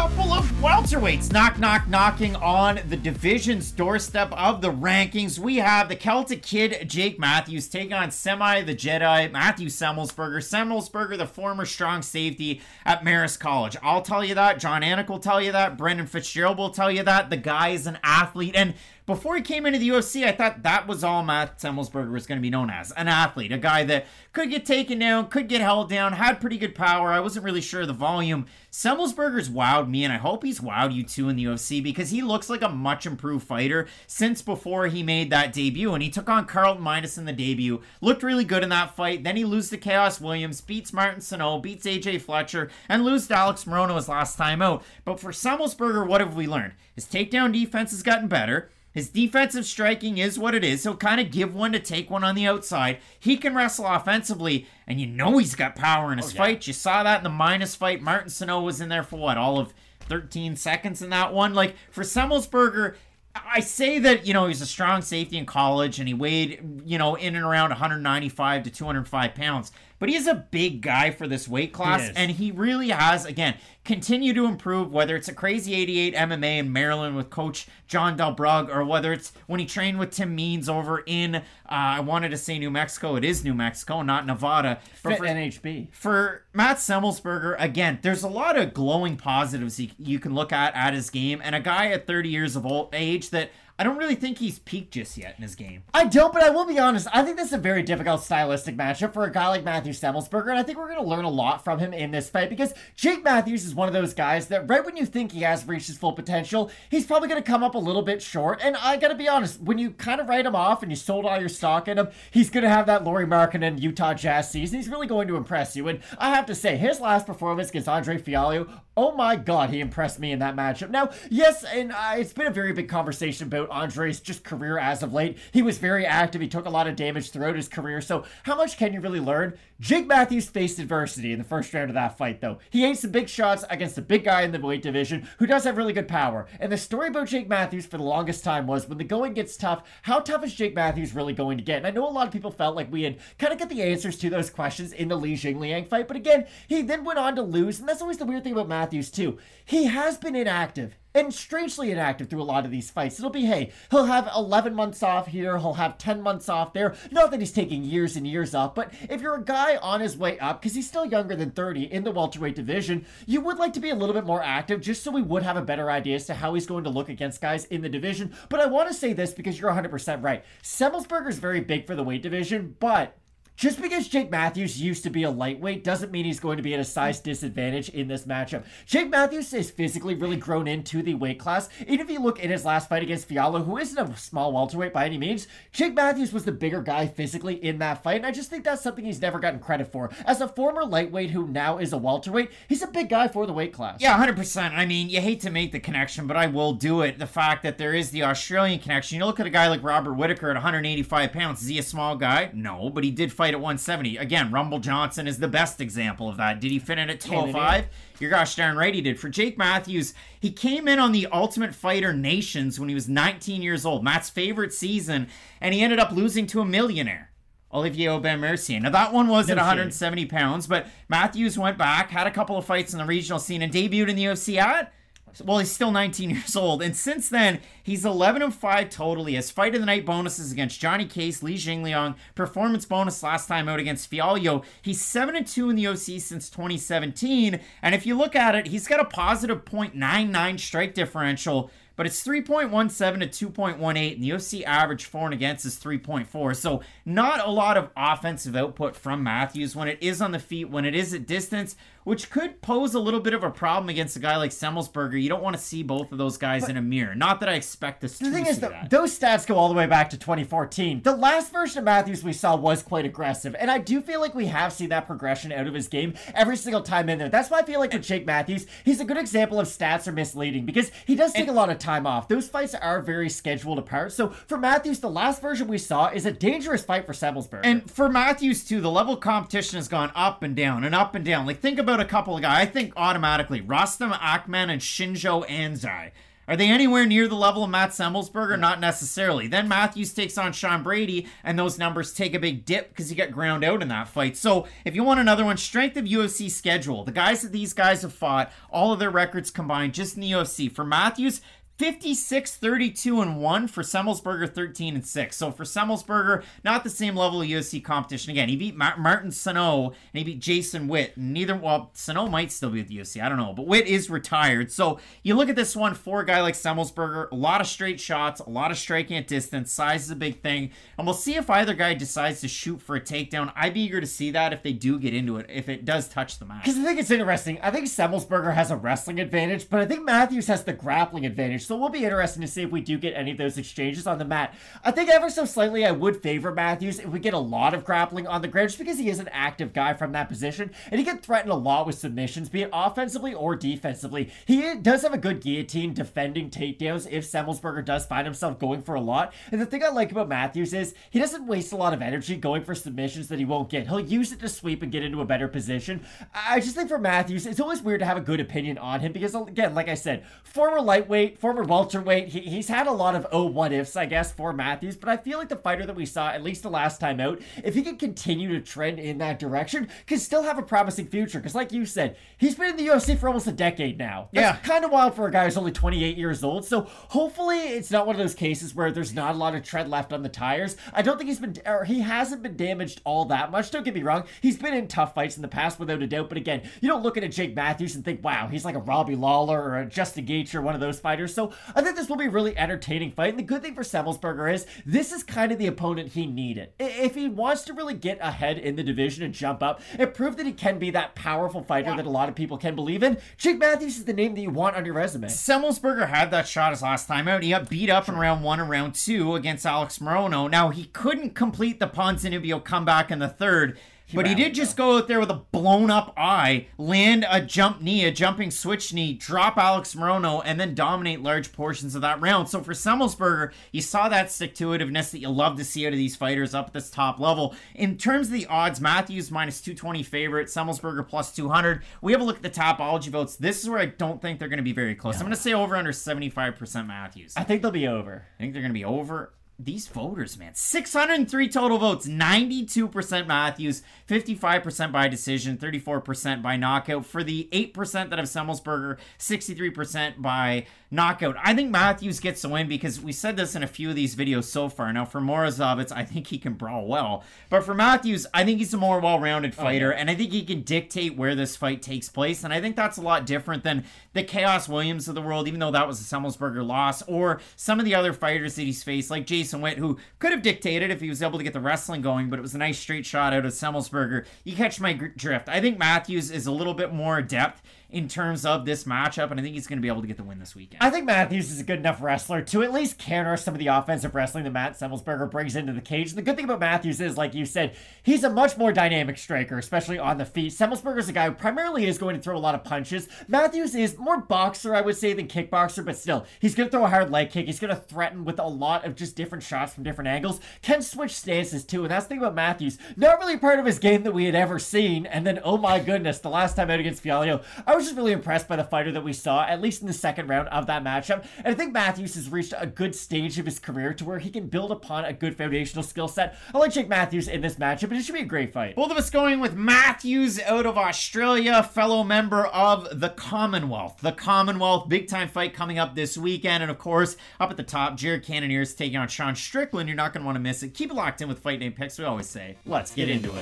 couple of welterweights knocking on the division's doorstep of the rankings. We have the Celtic Kid, Jake Matthews, taking on Semi, the Jedi, Matthew Semelsberger. Semelsberger, the former strong safety at Marist College. I'll tell you that. John Anik will tell you that. Brendan Fitzgerald will tell you that. The guy is an athlete. And before he came into the UFC, I thought that was all Matt Semelsberger was going to be known as. An athlete. A guy that could get taken down, could get held down, had pretty good power. I wasn't really sure of the volume. Semelsberger's wowed me, and I hope he's wowed you too in the UFC, because he looks like a much improved fighter since before he made that debut. And he took on Carlton Minus in the debut. Looked really good in that fight. Then he loses to Chaos Williams, beats Martin Sano, beats AJ Fletcher, and loses to Alex Morono his last time out. But for Semelsberger, what have we learned? His takedown defense has gotten better. His defensive striking is what it is. He'll kind of give one to take one on the outside. He can wrestle offensively, and you know he's got power in his fight. You saw that in the Minus fight. Martin Sano was in there for what, all of 13 seconds in that one? Like, for Semelsberger, I say that, you know, he's a strong safety in college, and he weighed, you know, in and around 195 to 205 pounds. But he is a big guy for this weight class, and he really has, again, continued to improve, whether it's a Crazy 88 MMA in Maryland with Coach John Delbrug, or whether it's when he trained with Tim Means over in, I wanted to say New Mexico. It is New Mexico, not Nevada. Fit NHB. For Matt Semelsberger, again, there's a lot of glowing positives you can look at his game, and a guy at 30 years of age that I don't really think he's peaked just yet in his game. I don't, but I will be honest. I think this is a very difficult stylistic matchup for a guy like Matthew Semelsberger, and I think we're going to learn a lot from him in this fight, because Jake Matthews is one of those guys that right when you think he has reached his full potential, he's probably going to come up a little bit short. And I got to be honest, when you kind of write him off and you sold all your stock in him, he's going to have that Laurie Markkinen Utah Jazz season. He's really going to impress you. And I have to say, his last performance against Andre Fialho, oh my God, he impressed me in that matchup. Now, yes, and it's been a very big conversation about Andre's just career as of late. He was very active. He took a lot of damage throughout his career. So how much can you really learn? Jake Matthews faced adversity in the first round of that fight, though. He ate some big shots against a big guy in the weight division who does have really good power. And the story about Jake Matthews for the longest time was, when the going gets tough, how tough is Jake Matthews really going to get? And I know a lot of people felt like we had kind of got the answers to those questions in the Li Jingliang fight. But again, he then went on to lose. And that's always the weird thing about Matthews, too. He has been inactive. And strangely inactive through a lot of these fights. It'll be, hey, he'll have 11 months off here, he'll have 10 months off there. Not that he's taking years and years off, but if you're a guy on his way up, because he's still younger than 30 in the welterweight division, you would like to be a little bit more active, just so we would have a better idea as to how he's going to look against guys in the division. But I want to say this, because you're 100% right. Semelsberger is very big for the weight division, but just because Jake Matthews used to be a lightweight doesn't mean he's going to be at a size disadvantage in this matchup. Jake Matthews is physically really grown into the weight class. Even if you look in his last fight against Fialho, who isn't a small welterweight by any means, Jake Matthews was the bigger guy physically in that fight, and I just think that's something he's never gotten credit for. As a former lightweight who now is a welterweight, he's a big guy for the weight class. Yeah, 100%. I mean, you hate to make the connection, but I will do it. The fact that there is the Australian connection. You look at a guy like Robert Whittaker at 185 pounds. Is he a small guy? No, but he did fight at 170. Again, Rumble Johnson is the best example of that. Did he fit in at 205? You're gosh darn right he did. For Jake Matthews, he came in on the Ultimate Fighter Nations when he was 19 years old, Matt's favorite season, and he ended up losing to a millionaire, Olivier Aubin-Mercier. Now, that one was at 170 pounds, but Matthews went back, had a couple of fights in the regional scene, and debuted in the UFC at, well, he's still 19 years old. And since then, he's 11-5 total. He has fight of the night bonuses against Johnny Case, Li Jingliang, performance bonus last time out against Fialho. He's 7-2 in the UFC since 2017. And if you look at it, he's got a positive .99 strike differential, but it's 3.17 to 2.18, and the UFC average for and against is 3.4. So not a lot of offensive output from Matthews when it is on the feet, when it is at distance, which could pose a little bit of a problem against a guy like Semelsberger. You don't want to see both of those guys in a mirror. Not that I expect this to see that. The thing is, those stats go all the way back to 2014. The last version of Matthews we saw was quite aggressive, and I do feel like we have seen that progression out of his game every single time in there. That's why I feel like with Jake Matthews, he's a good example of stats are misleading, because he does take a lot of time off. Those fights are very scheduled apart. So for Matthews, the last version we saw is a dangerous fight for Semelsberger. And for Matthews, too, the level of competition has gone up and down and up and down. Like, think about a couple of guys. I think automatically Rostam Akman and Shinjo Anzai. Are they anywhere near the level of Matt Semelsberger? Not necessarily. Then Matthews takes on Sean Brady, and those numbers take a big dip because he got ground out in that fight. So if you want another one, strength of UFC schedule. The guys that these guys have fought, all of their records combined just in the UFC. For Matthews, 56-32-1 for Semelsberger, 13-6. So for Semelsberger, not the same level of UFC competition. Again, he beat Martin Sano and he beat Jason Witt. Well, Sano might still be with the UFC. I don't know. But Witt is retired. So you look at this one for a guy like Semelsberger, a lot of straight shots, a lot of striking at distance. Size is a big thing. And we'll see if either guy decides to shoot for a takedown. I'd be eager to see that if they do get into it, if it does touch the mat. Because I think it's interesting. I think Semelsberger has a wrestling advantage, but I think Matthews has the grappling advantage. So we'll be interested to see if we do get any of those exchanges on the mat. I think ever so slightly I would favor Matthews if we get a lot of grappling on the ground, just because he is an active guy from that position, and he can threaten a lot with submissions, be it offensively or defensively. He does have a good guillotine defending takedowns if Semelsberger does find himself going for a lot. And the thing I like about Matthews is he doesn't waste a lot of energy going for submissions that he won't get. He'll use it to sweep and get into a better position. I just think for Matthews, it's always weird to have a good opinion on him because, again, like I said, former lightweight, former welterweight, he's had a lot of what ifs, I guess, for Matthews, but I feel like the fighter that we saw, at least the last time out, if he can continue to trend in that direction, can still have a promising future, because like you said, he's been in the UFC for almost a decade now. That's kind of wild for a guy who's only 28 years old, so hopefully it's not one of those cases where there's not a lot of tread left on the tires. I don't think he hasn't been damaged all that much, don't get me wrong, he's been in tough fights in the past without a doubt, but again, you don't look at a Jake Matthews and think, wow, he's like a Robbie Lawler or a Justin Gaethje or one of those fighters, so I think this will be a really entertaining fight. And the good thing for Semelsberger is this is kind of the opponent he needed. If he wants to really get ahead in the division and jump up and prove that he can be that powerful fighter that a lot of people can believe in, Jake Matthews is the name that you want on your resume. Semelsberger had that shot his last time out. He got beat up in round 1 and round 2 against Alex Morono. Now, he couldn't complete the Ponzinibbio comeback in the third, but he did just go out there with a blown up eye, land a jump knee, a jumping switch knee, drop Alex Morono, and then dominate large portions of that round. So for Semelsberger, you saw that stick-to-itiveness that you love to see out of these fighters up at this top level. In terms of the odds, Matthews minus 220 favorite, Semelsberger plus 200. We have a look at the Tapology votes. This is where I don't think they're going to be very close. I'm going to say over under 75% Matthews. I think they'll be over. I think they're going to be over. These voters, man, 603 total votes, 92% Matthews, 55% by decision, 34% by knockout. For the 8% that have Semelsberger, 63% by knockout. I think Matthews gets the win because we said this in a few of these videos so far. Now, for Morozov, I think he can brawl well. But for Matthews, I think he's a more well-rounded fighter, and I think he can dictate where this fight takes place. And I think that's a lot different than the Chaos Williams of the world, even though that was a Semelsberger loss, or some of the other fighters that he's faced, like Jason Witt, who could have dictated if he was able to get the wrestling going, but it was a nice straight shot out of Semelsberger. You catch my drift. I think Matthews is a little bit more adept in terms of this matchup, and I think he's going to be able to get the win this weekend. I think Matthews is a good enough wrestler to at least counter some of the offensive wrestling that Matt Semelsberger brings into the cage. And the good thing about Matthews is, like you said, he's a much more dynamic striker, especially on the feet. Semelsberger's a guy who primarily is going to throw a lot of punches. Matthews is more boxer, I would say, than kickboxer, but still, he's going to throw a hard leg kick. He's going to threaten with a lot of just different shots from different angles. Can switch stances too, and that's the thing about Matthews. Not really part of his game that we had ever seen, and then, oh my goodness, the last time out against Fialho, I was just really impressed by the fighter that we saw, at least in the second round of that matchup. And I think Matthews has reached a good stage of his career to where he can build upon a good foundational skill set. I like Jake Matthews in this matchup, and it should be a great fight. Both of us going with Matthews out of Australia, fellow member of the Commonwealth. The Commonwealth, big time fight coming up this weekend. And of course, up at the top, Jared Cannonier is taking on Sean Strickland. You're not going to want to miss it. Keep it locked in with Fight Name Picks. We always say, let's get into it.